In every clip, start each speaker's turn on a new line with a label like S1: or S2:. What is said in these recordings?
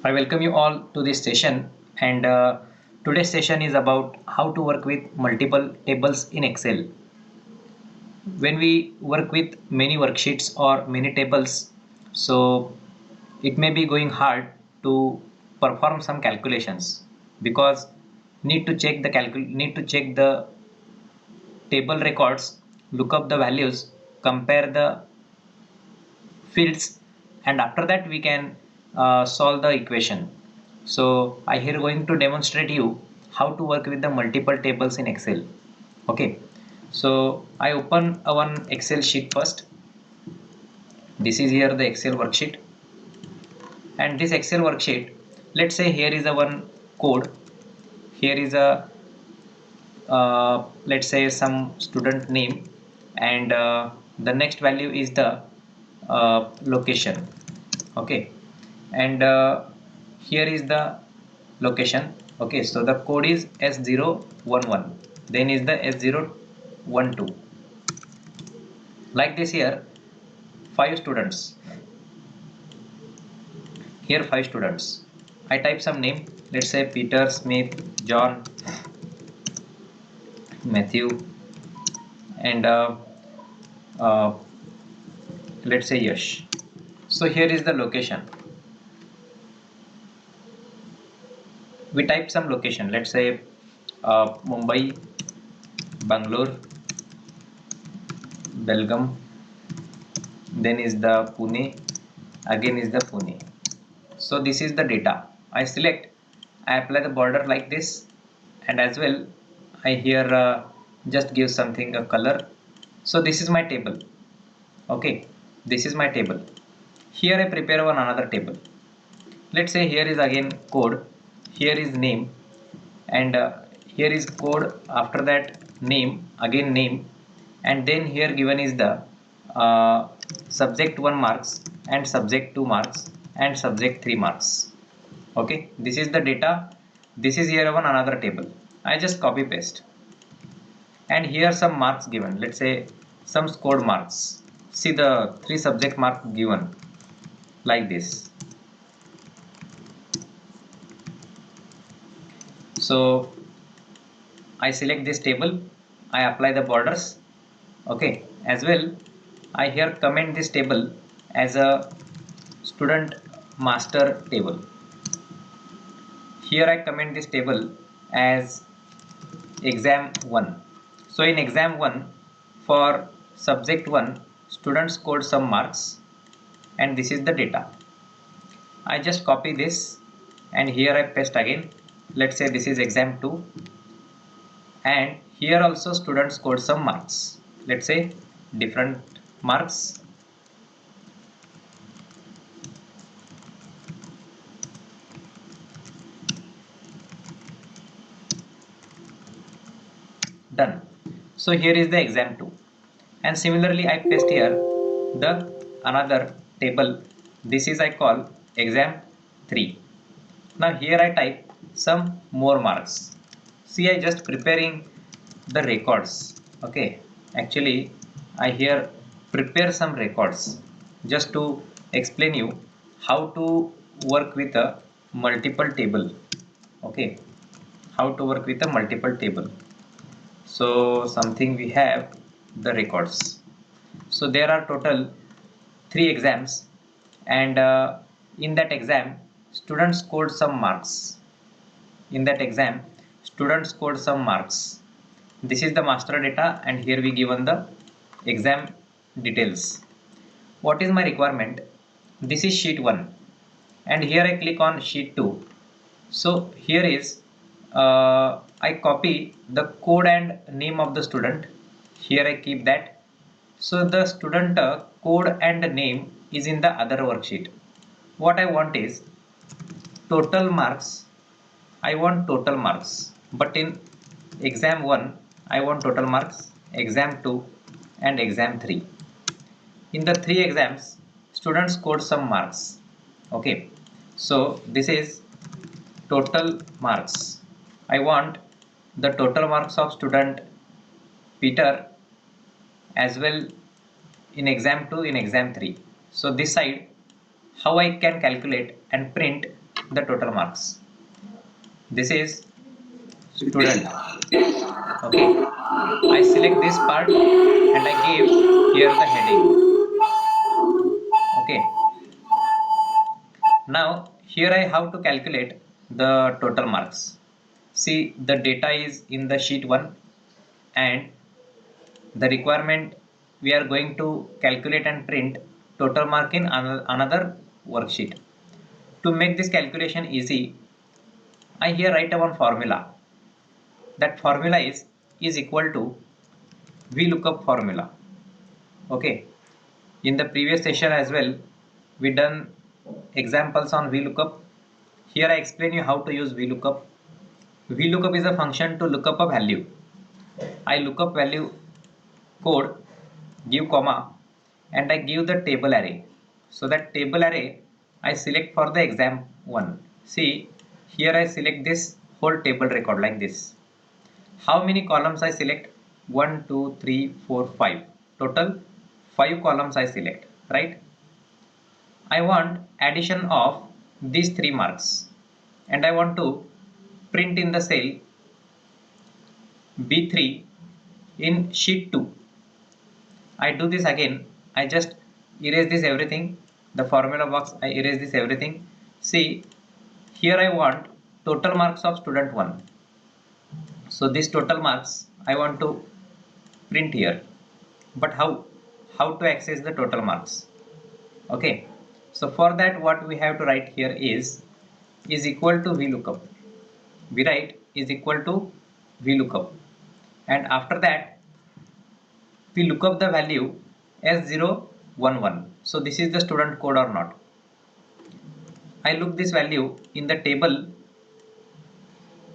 S1: I welcome you all to this session and today's session is about how to work with multiple tables in Excel. When we work with many worksheets or many tables, so it may be going hard to perform some calculations because need to check the table records, look up the values, compare the fields, and after that we can solve the equation. So I here going to demonstrate you how to work with the multiple tables in Excel. Okay, so I open a one Excel sheet first. This is here the Excel worksheet, and this Excel worksheet, let's say here is a one code. Here is a let's say some student name, and the next value is the location. Okay, and here is the location. Okay, so the code is S011, then is the S012. Like this here, five students. Here five students. I type some name. Let's say Peter, Smith, John, Matthew, and uh, let's say Yash. So here is the location. We type some location. Let's say Mumbai, Bangalore, Belgaum, then is the Pune, again is the Pune. So this is the data. I select, I apply the border like this, and as well I here just give something a color. So this is my table. Okay, this is my table. Here I prepare one another table. Let's say here is again code, here is name, and here is code, after that name, again name, and then here given is the uh, subject 1 marks and subject 2 marks and subject 3 marks. Okay, this is the data. This is here one another table. I just copy paste, and here some marks given. Let's say some scored marks. See the three subject marks given like this. So I select this table, I apply the borders. Okay, as well I here comment this table as a student master table. Here I comment this table as exam 1. So in exam 1, for subject 1, students scored some marks, and this is the data. I just copy this and here I paste again. Let's say this is exam 2, and here also students scored some marks. Let's say different marks. Done. So here is the exam 2, and similarly I paste here the another table. This is I call exam 3. Now here I type some more marks. See, I just preparing the records. Okay, actually I here prepare some records just to explain you how to work with a multiple table. Okay, how to work with a multiple table. So something we have the records. So there are total three exams, and in that exam students scored some marks. In that exam students scored some marks. This is the master data, and here we given the exam details. What is my requirement? This is sheet 1, and here I click on sheet 2. So here is I copy the code and name of the student. Here I keep that. So the student code and name is in the other worksheet. What I want is total marks. I want total marks, but in exam 1 I want total marks, exam 2 and exam 3. In the three exams students scored some marks. Okay, so this is total marks. I want the total marks of student Peter as well in exam 2, in exam 3. So this side how I can calculate and print the total marks. This is student. Okay, I select this part and I give here the heading. Okay, now here I have to calculate the total marks. See, the data is in the sheet 1 and the requirement we are going to calculate and print total mark in another worksheet. To make this calculation easy, I here write one formula. That formula is equal to VLOOKUP formula. Okay, in the previous session as well we done examples on VLOOKUP. Here I explain you how to use VLOOKUP. VLOOKUP is a function to look up a value. I look up value code, give comma, and I give the table array. So that table array I select for the exam 1. See, here I select this whole table record like this. How many columns I select? 1, 2, 3, 4, 5. Total 5 columns I select, right? I want addition of these 3 marks and I want to print in the cell B3 in sheet 2. I do this again. I just erase this everything. The formula box, I erase this everything. See, here I want total marks of student 1. So this total marks I want to print here. But how to access the total marks? Okay. So for that what we have to write here is equal to VLOOKUP. We write is equal to VLOOKUP. And after that we look up the value S011. So this is the student code or not. I look this value in the table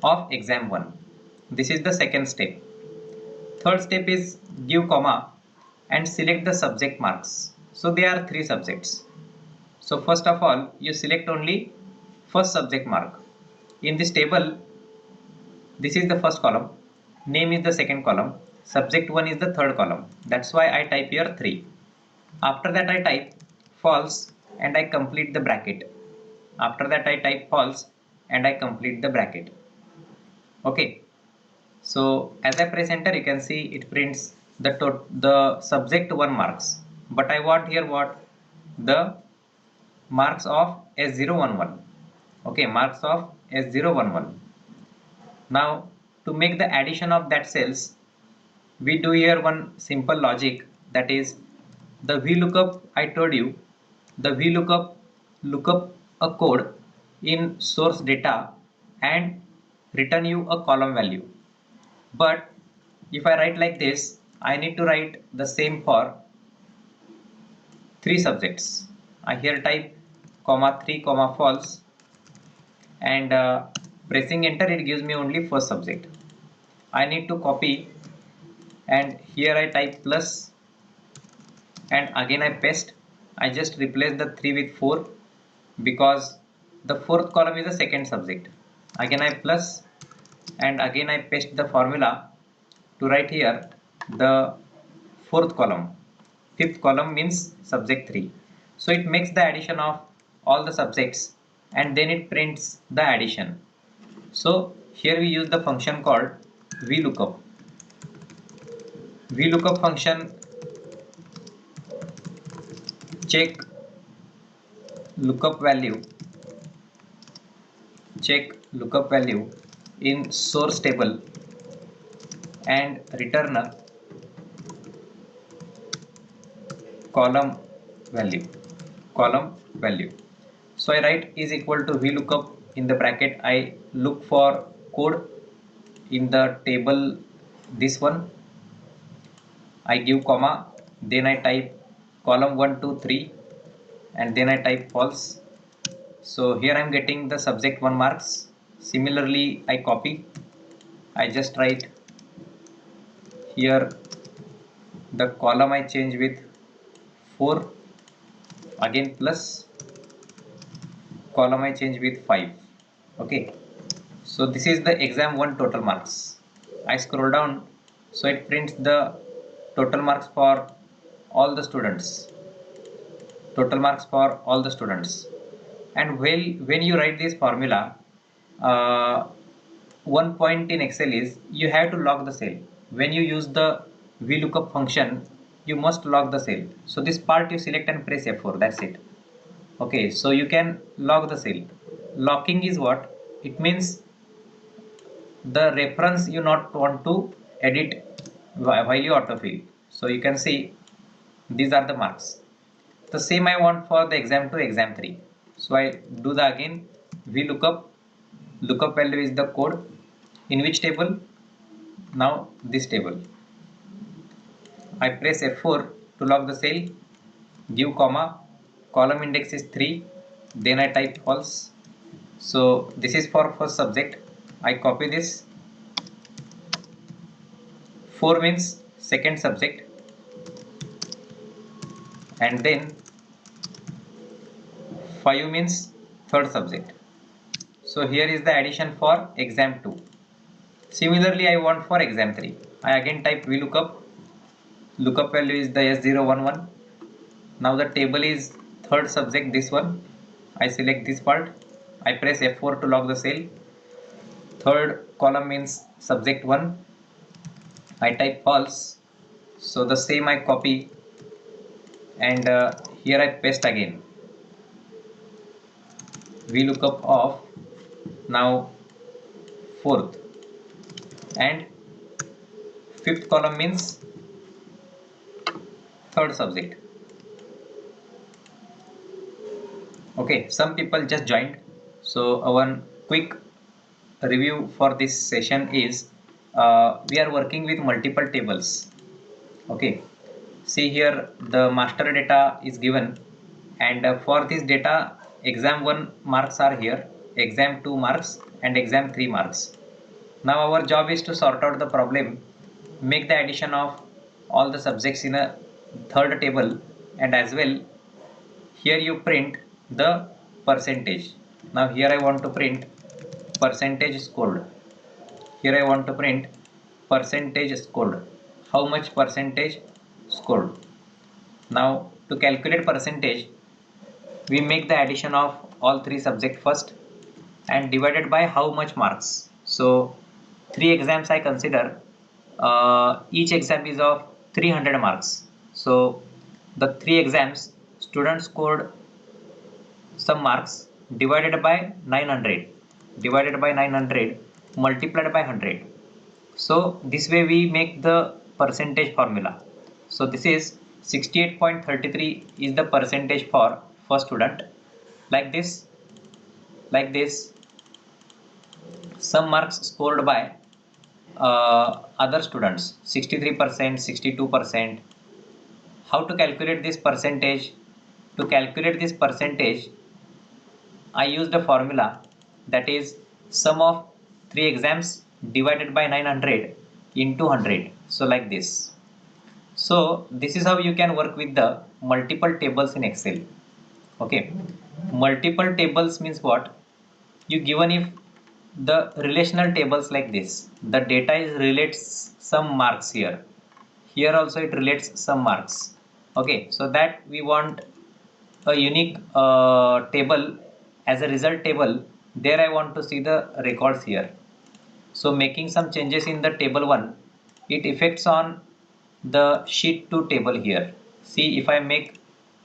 S1: of exam 1. This is the second step. Third step is give comma and select the subject marks. So there are 3 subjects. So first of all you select only first subject mark. In this table this is the first column, name is the second column, subject 1 is the third column. That's why I type here 3. After that I type false and I complete the bracket. After that I type false and I complete the bracket. Okay. So as I press enter you can see it prints the subject 1 marks. But I want here what? The marks of S011. Okay, marks of S011. Now to make the addition of that cells, we do here one simple logic, that is the VLOOKUP. I told you the VLOOKUP look up a code in source data and return you a column value. But if I write like this, I need to write the same for 3 subjects. I here type comma 3 comma false and pressing enter it gives me only first subject. I need to copy and here I type plus and again I paste. I just replace the 3 with 4 because the fourth column is the second subject. Again I plus and again I paste the formula to write here the fourth column. Fifth column means subject 3. So it makes the addition of all the subjects and then it prints the addition. So here we use the function called VLOOKUP. VLOOKUP function check lookup value in source table and return a column value. So I write is equal to VLOOKUP in the bracket. I look for code in the table this one. I give comma, then I type column 1, 2, 3 and then I type false. So here I am getting the subject 1 marks. Similarly I copy. I just write here the column I change with 4, again plus, column I change with 5. Okay, so this is the exam 1 total marks. I scroll down, so it prints the total marks for all the students. And when you write this formula, one point in Excel is you have to log the cell. When you use the VLOOKUP function, you must log the cell. So this part you select and press F4, that's it. Okay, so you can log the cell. Locking is what? It means the reference you not want to edit while you autofill. So you can see these are the marks. The same I want for the exam 2, exam 3. So I do the again VLOOKUP. Lookup value is the code in which table? Now this table. I press F4 to log the cell, give comma, column index is 3, then I type false. So this is for first subject. I copy this. 4 means second subject, and then 5 means third subject. So here is the addition for exam 2. Similarly, I want for exam 3. I again type VLOOKUP. Lookup value is the S011. Now the table is third subject, this one. I select this part. I press F4 to log the cell. Third column means subject 1. I type false. So the same I copy, and here I paste again. VLOOKUP of now fourth, and fifth column means third subject. Okay, some people just joined. So one quick review for this session is we are working with multiple tables. Okay, see here the master data is given, and for this data exam 1 marks are here, exam 2 marks, and exam 3 marks. Now our job is to sort out the problem, make the addition of all the subjects in a third table, and as well here you print the percentage. Now here I want to print percentage scored. Here I want to print percentage scored. How much percentage scored? Now to calculate percentage, we make the addition of all three subjects first and divided by how much marks. So three exams I consider, each exam is of 300 marks. So the three exams students scored some marks divided by 900 multiplied by 100. So this way we make the percentage formula. So this is 68.33 is the percentage for first student. Like this, some marks scored by other students, 63%, 62%. How to calculate this percentage? To calculate this percentage, I used a formula, that is sum of three exams divided by 900 into 100. So like this. So this is how you can work with the multiple tables in Excel. Okay, multiple tables means what? You given if the relational tables like this, the data is relates some marks here. Here also it relates some marks. Okay, so that we want a unique table as a result table. There I want to see the records here. So making some changes in the table 1, it affects on the sheet 2 table here. See, if I make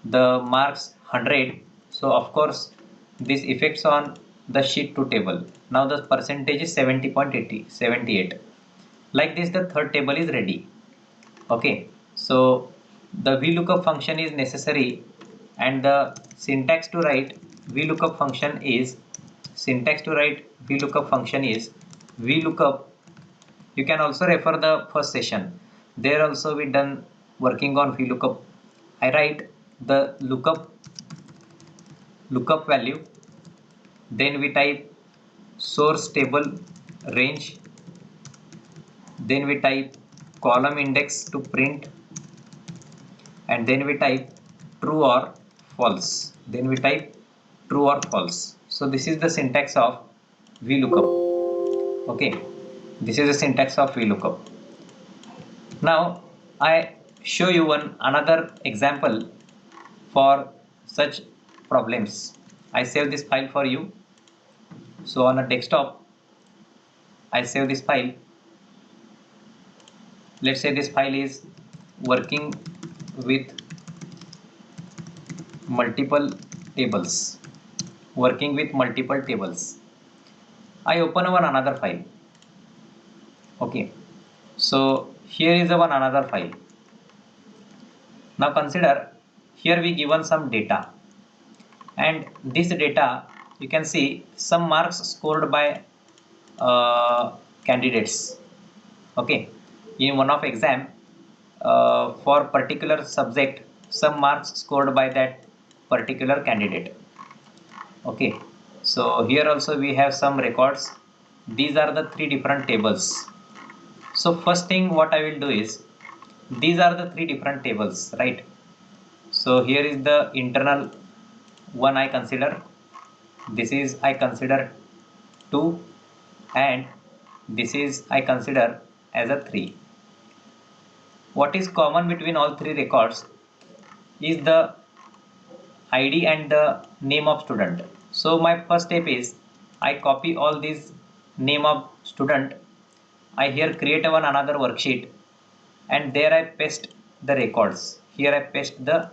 S1: the marks 100, so of course this affects on the sheet 2 table. Now the percentage is 78. Like this the third table is ready. Okay, so the VLOOKUP function is necessary, and the syntax to write VLOOKUP function is VLOOKUP. You can also refer the first session. There also we done working on VLOOKUP. I write the lookup value, then we type source table range, then we type column index to print, and then we type true or false. So this is the syntax of VLOOKUP. Okay, this is the syntax of VLOOKUP. Now I show you another example for such problems. I save this file for you. So on a desktop, I save this file. Let's say this file is working with multiple tables. Working with multiple tables. I open one another file. Okay. So here is one another file. Now consider here we given some data, and this data you can see some marks scored by candidates. Okay, in one of exam for particular subject some marks scored by that particular candidate. Okay, so here also we have some records. These are the three different tables. So first thing what I will do is, these are the three different tables, right? So here is the internal one I consider, this is I consider 2, and this is I consider as a 3. What is common between all three records is the ID and the name of student. So my first step is I copy all these name of student. I here create one another worksheet, and there I paste the records. Here I paste the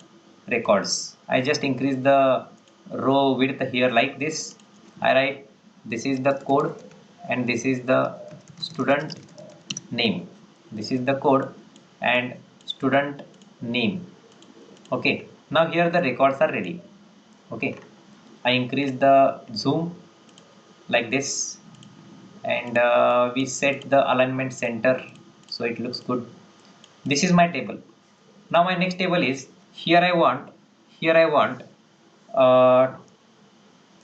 S1: records. I just increase the row width here like this. I write this is the code and this is the student name. This is the code and student name. Okay, now here the records are ready. Okay, I increase the zoom like this, and we set the alignment center so it looks good. This is my table. Now my next table is here I want uh,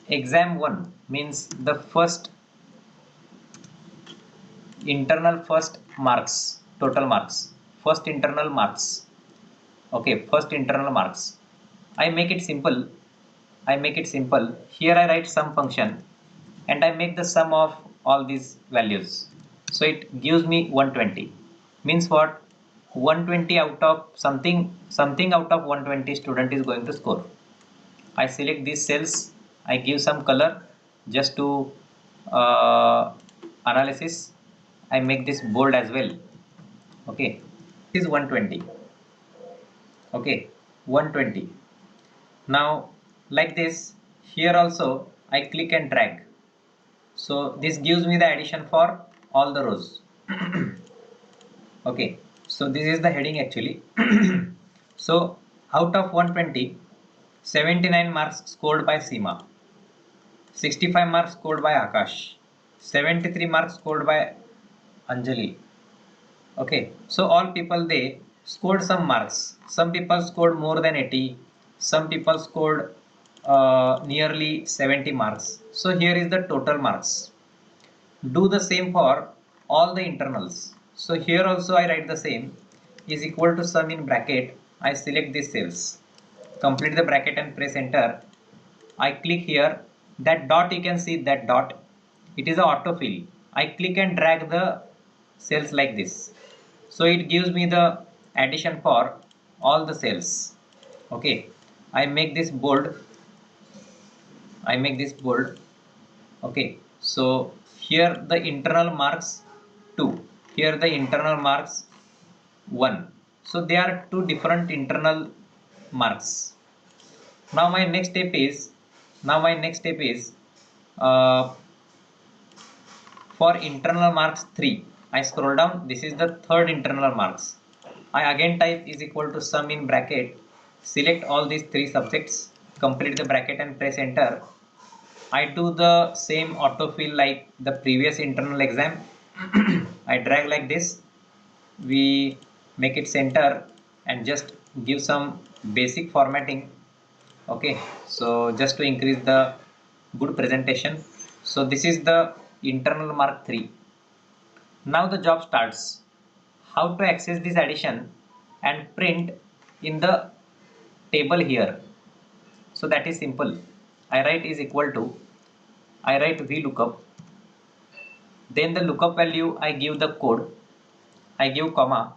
S1: exam 1 means the first internal first marks, total marks, first internal marks. Okay, first internal marks. I make it simple. Here I write some function and I make the sum of all these values. So it gives me 120. Means what? 120 out of something out of 120 student is going to score. I select these cells, I give some color just to uh, analysis. I make this bold as well. Okay, this is 120. Okay, 120. Now like this, here also I click and drag. So this gives me the addition for all the rows. Okay, so this is the heading actually. So out of 120, 79 marks scored by Seema, 65 marks scored by Akash, 73 marks scored by Anjali. Okay, so all people they scored some marks. Some people scored more than 80, some people scored nearly 70 marks. So here is the total marks. Do the same for all the internals. So here also I write the same is equal to sum in bracket. I select these cells, complete the bracket and press enter. I click here, that dot you can see, that dot, it is a autofill. I click and drag the cells like this. So it gives me the addition for all the cells. Okay, I make this bold. Okay, so here the internal marks 2, here the internal marks 1. So they are two different internal marks. Now my next step is uh, for internal marks 3. I scroll down, this is the third internal marks. I again type is equal to sum in bracket, select all these three subjects, complete the bracket and press enter. I do the same autofill like the previous internal exam. I drag like this, we make it center and just give some basic formatting. Okay, so just to increase the good presentation. So this is the internal mark 3. Now the job starts. How to access this addition and print in the table here? So that is simple. I write is equal to, I write VLOOKUP, then the lookup value I give the code, I give comma.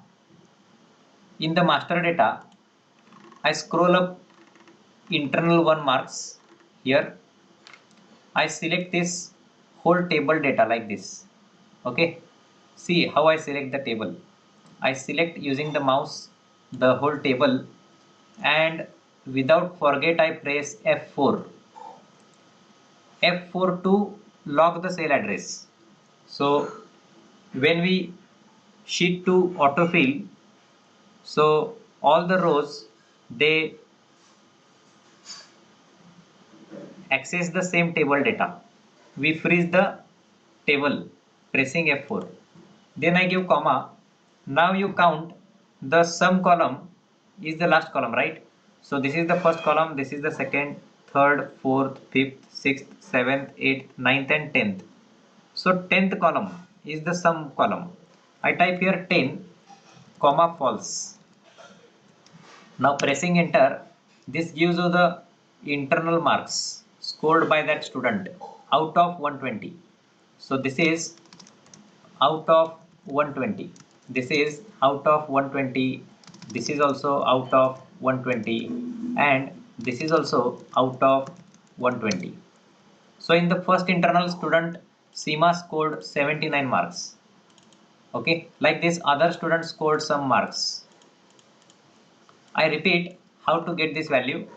S1: In the master data, I scroll up internal 1 marks here. I select this whole table data like this. Okay, see how I select the table. I select using the mouse the whole table, and without forget I press F4. F4 to lock the cell address. So when we sheet to autofill, so all the rows they access the same table data. We freeze the table pressing F4. Then I give comma. Now you count the sum column is the last column, right? So this is the first column, this is the second, third, fourth, fifth, sixth, seventh, eighth, ninth, and 10th. So 10th column is the sum column. I type here 10, comma false. Now pressing enter, this gives you the internal marks scored by that student out of 120. So this is out of 120. This is out of 120. This is also out of 120, and this is also out of 120. So in the first internal, student Seema scored 79 marks. Okay, like this other student scored some marks. I repeat how to get this value.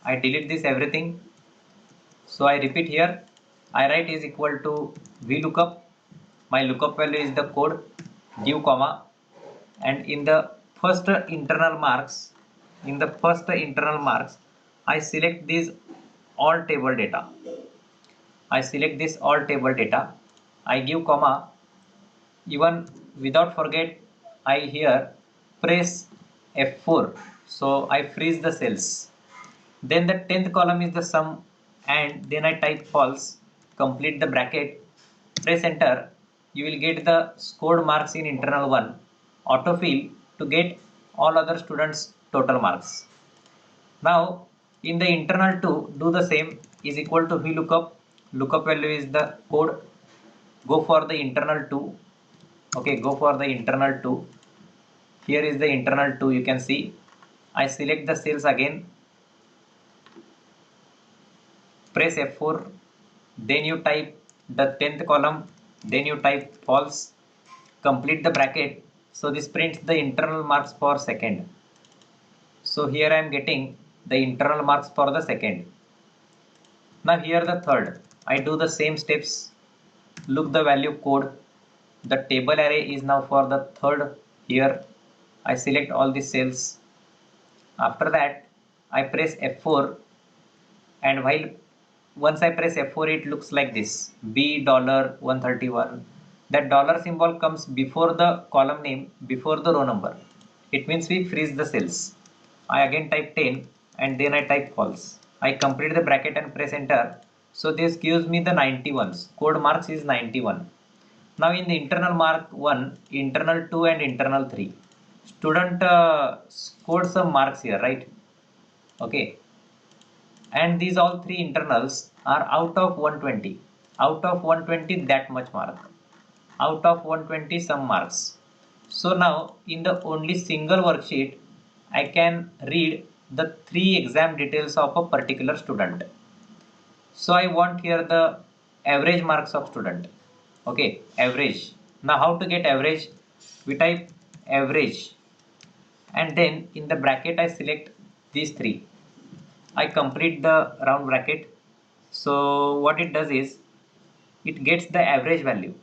S1: I delete this everything. So I repeat here. I write is equal to VLOOKUP. My lookup value is the code, give comma, and in the first internal marks, I select these all table data. I select this all table data. I give comma. Even without forget, I here press F4. So I freeze the cells. Then the 10th column is the sum, and then I type false, complete the bracket, press enter. You will get the scored marks in internal 1, autofill to get all other students total marks. Now in the internal 2, do the same, is equal to VLOOKUP. Lookup value is the code. Go for the internal 2. Okay, go for the internal 2. Here is the internal 2, you can see. I select the cells again, press F4, then you type the 10th column, then you type false, complete the bracket. So this prints the internal marks for second. So here I am getting the internal marks for the second. Now here the third, I do the same steps, look the value code. The table array is now for the third. Here I select all the cells. After that I press F4, and once I press F4, it looks like this, $131. That dollar symbol comes before the column name, before the row number. It means we freeze the cells. I again type 10, and then I type false. I complete the bracket and press enter. So this gives me the 91s. Code marks is 91. Now in the internal mark 1, internal 2, and internal 3, student scored some marks here, right? Okay, and these all three internals are out of 120. Out of 120, that much mark. Out of 120, some marks. So now in the only single worksheet, I can read the 3 exam details of a particular student. So I want here the average marks of student. Okay, average. Now how to get average? We type average, and then in the bracket I select these 3. I complete the round bracket. So what it does is it gets the average value.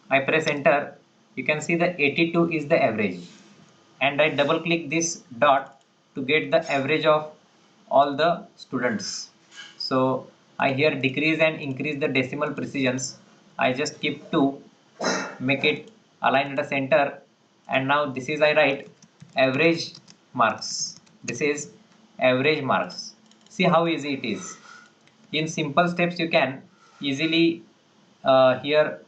S1: I press enter. You can see the 82 is the average, and I double click this dot to get the average of all the students. So I here decrease and increase the decimal precisions. I just keep 2, make it align at the center, and now this is I write average marks. This is average marks. See how easy it is. In simple steps you can easily here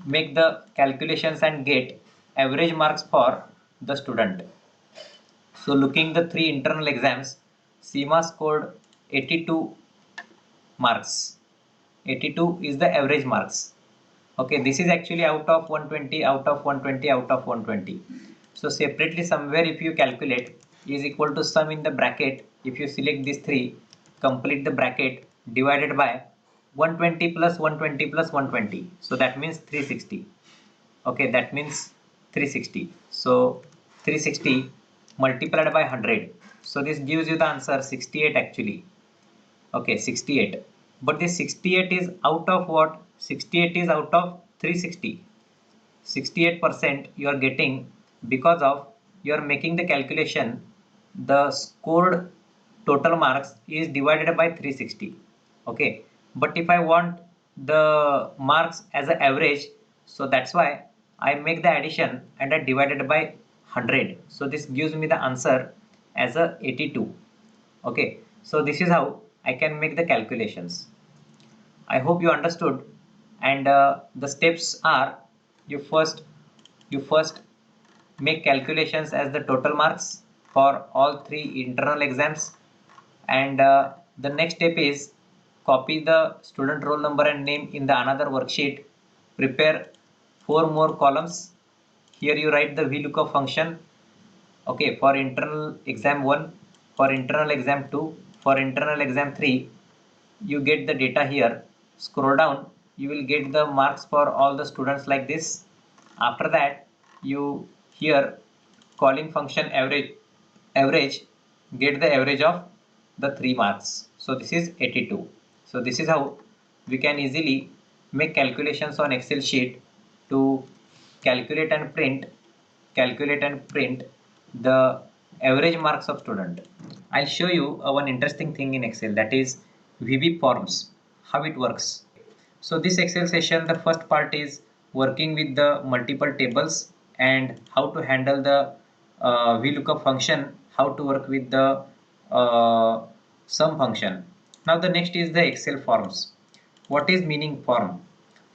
S1: make the calculations and get average marks for the student. So looking the 3 internal exams, Seema scored 82 marks. 82 is the average marks. Okay, this is actually out of 120, out of 120, out of 120. So separately somewhere if you calculate is equal to sum in the bracket. If you select these 3, complete the bracket divided by 120 plus 120 plus 120. So that means 360. Okay, that means 360. So 360 multiplied by 100. So this gives you the answer 68 actually. Okay, 68. But this 68 is out of what? 68 is out of 360. 68% you are getting because of you are making the calculation. The scored total marks is divided by 360. Okay, but if I want the marks as an average, so that's why I make the addition and I divided by 100. So this gives me the answer as a 82. Okay, so this is how I can make the calculations. I hope you understood. And the steps are, you first you first make calculations as the total marks for all three internal exams, and the next step is copy the student roll number and name in the another worksheet. Prepare 4 more columns. Here you write the VLOOKUP function. Okay, for internal exam 1, for internal exam 2, for internal exam 3, you get the data here. Scroll down, you will get the marks for all the students like this. After that, you here calling function average, get the average of the 3 marks. So this is 82. So this is how we can easily make calculations on Excel sheet to calculate and print the average marks of student. I'll show you one interesting thing in Excel, that is VB forms, how it works. So this Excel session, the first part is working with the multiple tables and how to handle the VLOOKUP function, how to work with the sum function. Now the next is the Excel forms. What is meaning form?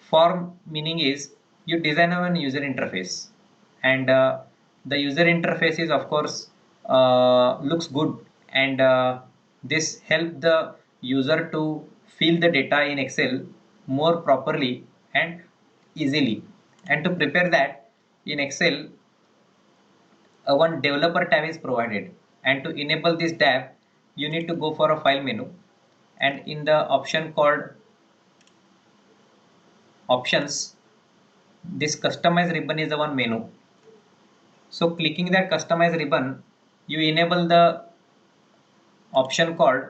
S1: Form meaning is you design a user interface, and the user interface is of course looks good, and this help the user to fill the data in Excel more properly and easily. And to prepare that in Excel, one developer tab is provided, and to enable this tab you need to go for a file menu, and in the option called options, this customize ribbon is the one menu. So clicking that customize ribbon, you enable the option called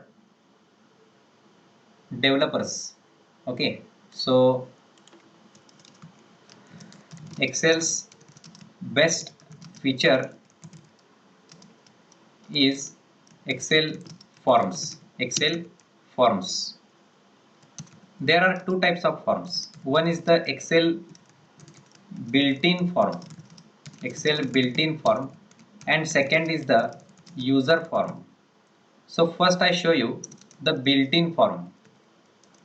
S1: developers. Okay, so Excel's best feature is Excel forms. Excel forms. There are two types of forms. One is the Excel built-in form. Excel built-in form, and second is the user form. So first I show you the built-in form.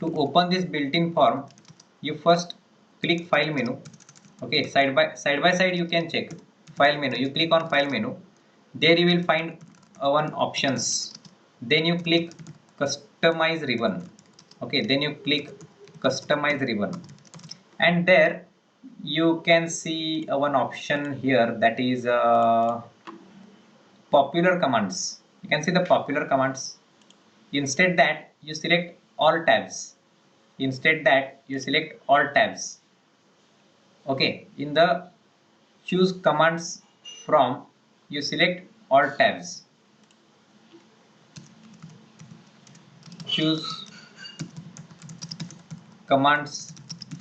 S1: To open this built-in form, you first click file menu. Okay, side by side you can check file menu. You click on file menu. There you will find one options. Then you click customize ribbon. Okay, then you click customize ribbon, and there you can see one option here, that is popular commands. You can see the popular commands. Instead that you select all tabs. Instead that you select all tabs. Okay, in the choose commands from, you select all tabs. Choose commands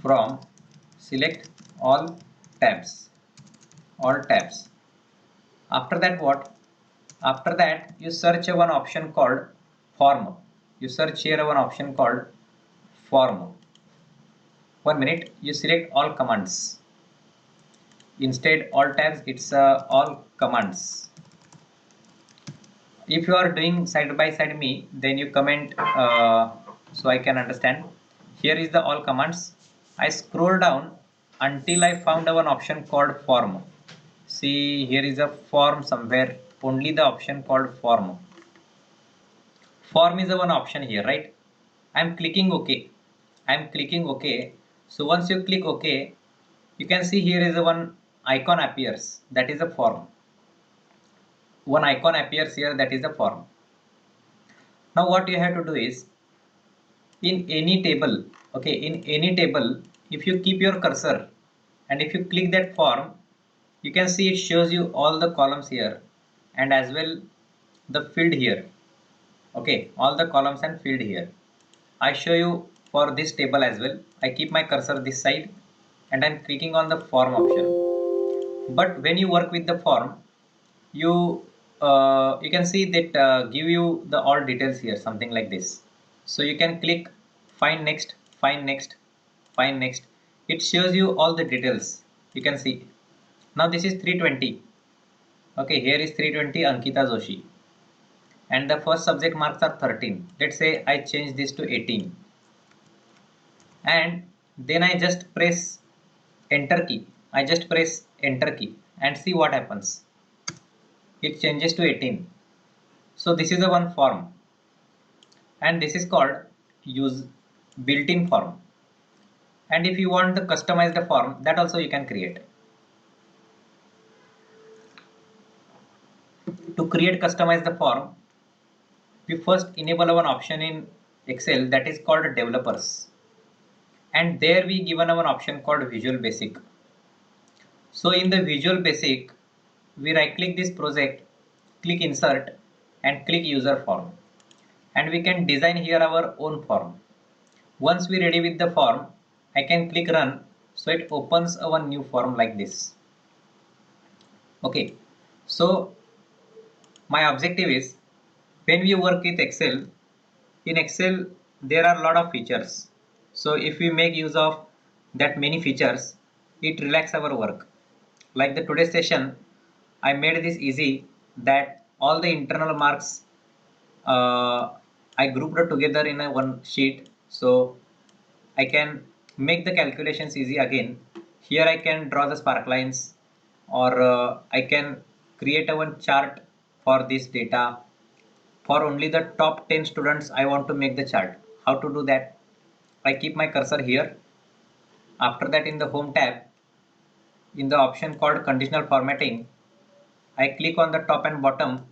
S1: from, select all tabs. All tabs. After that what? After that you search one option called form. You search here one option called form. 1 minute, you select all commands. Instead all tabs, it's all commands. If you are doing side by side me, then you comment so I can understand. Here is the all commands. I scroll down until I found one option called form. See, here is a form somewhere, only the option called form. Form is the one option here, right? I'm clicking OK. I'm clicking OK. So once you click OK, you can see here is a one icon appears, that is a form. One icon appears here, that is a form. Now what you have to do is, in any table, okay, in any table, if you keep your cursor and if you click that form, you can see it shows you all the columns here and as well the field here. Okay, all the columns and field here. I show you for this table as well. I keep my cursor this side and I'm clicking on the form option. But when you work with the form, you can see that give you the all details here, something like this. So you can click find next, find next, find next. It shows you all the details. You can see now this is 320. Okay, here is 320 Ankita Joshi and the first subject marks are 13. Let's say I change this to 18 and then I just press enter key. I just press enter key and see what happens. It changes to 18. So this is the one form and this is called use built-in form. And if you want to customize the form, that also you can create. To create customize the form, we first enable one option in Excel that is called developers, and there we given one option called Visual Basic. So in the Visual Basic, we right click this project, click insert and click user form, and we can design here our own form. Once we ready with the form, I can click run, so it opens a one new form like this. Okay, so my objective is when we work with Excel, in Excel there are a lot of features. So if we make use of that many features, it relax our work. Like the today's session, I made this easy that all the internal marks I grouped together in a one sheet, so I can make the calculations easy again. Here I can draw the spark lines, or I can create a one chart for this data. For only the top 10 students I want to make the chart. How to do that? I keep my cursor here. After that, in the home tab, in the option called conditional formatting, I click on the top and bottom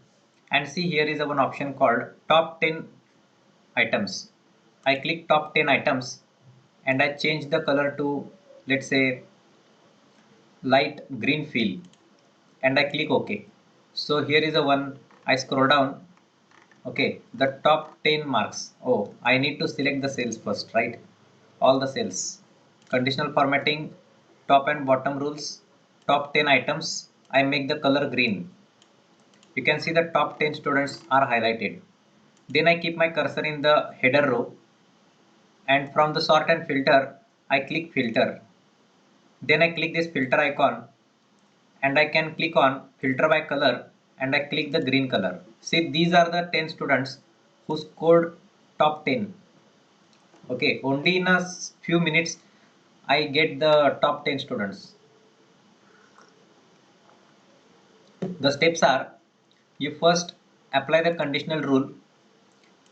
S1: and see here is one option called top 10 items. I click top 10 items and I change the color to, let's say, light green fill and I click OK. So here is the one. I scroll down. Okay, the top 10 marks. Oh, I need to select the cells first, right? All the cells. Conditional formatting, top and bottom rules, top 10 items. I make the color green. You can see the top 10 students are highlighted. Then I keep my cursor in the header row and from the sort and filter, I click filter. Then I click this filter icon and I can click on filter by color and I click the green color. See, these are the 10 students who scored top 10. Okay, only in a few minutes I get the top 10 students. The steps are, you first apply the conditional rule,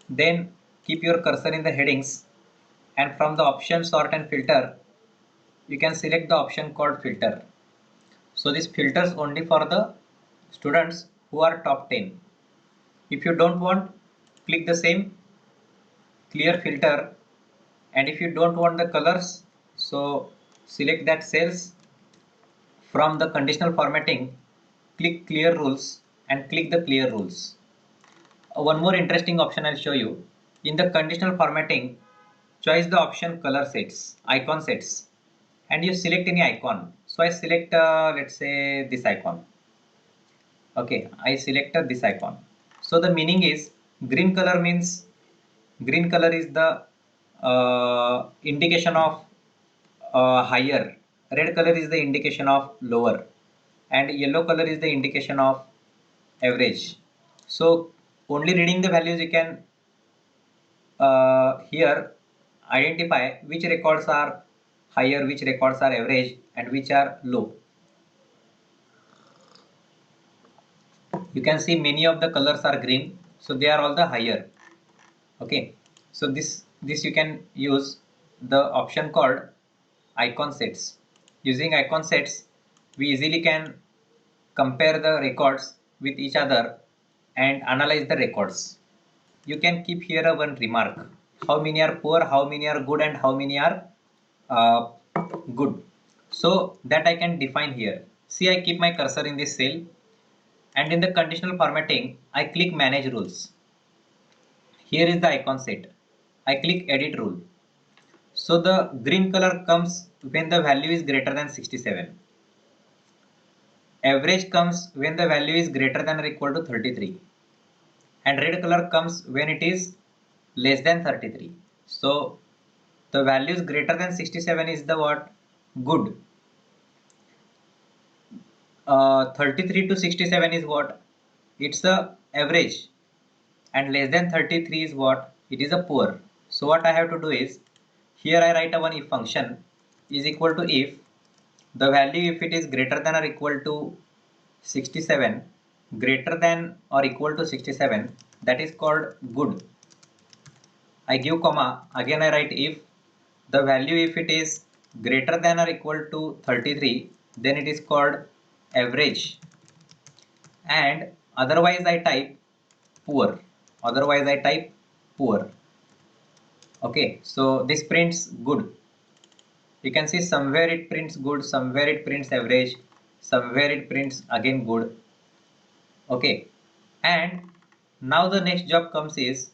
S1: then keep your cursor in the headings and from the option sort and filter, you can select the option called filter. So this filters only for the students who are top 10. If you don't want, click the same clear filter, and if you don't want the colors, so select that cells. From the conditional formatting, click clear rules and click the clear rules. One more interesting option I'll show you. In the conditional formatting, choose the option color sets, icon sets, and you select any icon. So I select let's say this icon. Okay, I selected this icon. So the meaning is green color means green color is the indication of higher, red color is the indication of lower, and yellow color is the indication of average. So only reading the values you can here identify which records are higher, which records are average, and which are low. You can see many of the colors are green, so they are all the higher. Okay, so this you can use the option called icon sets. Using icon sets, we easily can compare the records with each other and analyze the records. You can keep here a one remark. how many are poor, how many are good, and how many are good. So that I can define here. See, I keep my cursor in this cell, and in the conditional formatting, I click manage rules. Here is the icon set. I click edit rule. So the green color comes when the value is greater than 67. Average comes when the value is greater than or equal to 33. And red color comes when it is less than 33. So the values greater than 67 is the what? Good. 33 to 67 is what? It's the average. And less than 33 is what? It is a poor. So what I have to do is, here I write a one if function is equal to if the value, if it is greater than or equal to 67, greater than or equal to 67, that is called good. I give comma, again I write if the value, if it is greater than or equal to 33, then it is called average, and otherwise I type poor. Otherwise I type poor. Okay, so this prints good. You can see somewhere it prints good, somewhere it prints average, somewhere it prints again good. Okay, and now the next job comes is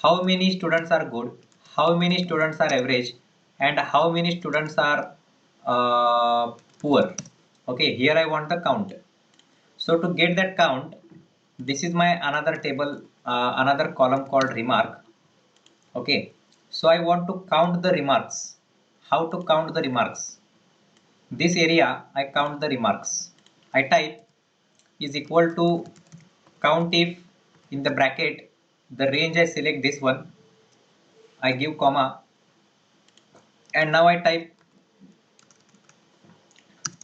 S1: how many students are good, how many students are average, and how many students are poor. Okay, here I want the count. So to get that count, this is my another table, another column called remark. Okay, so I want to count the remarks. How to count the remarks? This area I count the remarks. I type is equal to count if, in the bracket, the range I select this one, I give comma, and now I type,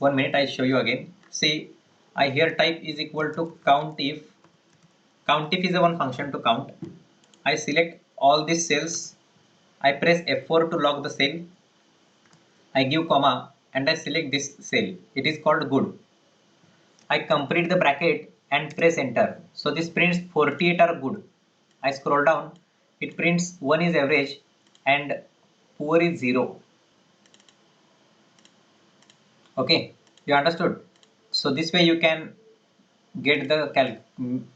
S1: 1 minute I show you again. See, I here type is equal to count if. Count if is a one function to count. I select all these cells. I press F4 to lock the cell. I give comma and I select this cell. It is called good. I complete the bracket and press enter. So this prints 48 are good. I scroll down. It prints 1 is average and poor is 0. Okay, you understood? So this way you can get the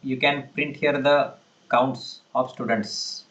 S1: you can print here the counts of students.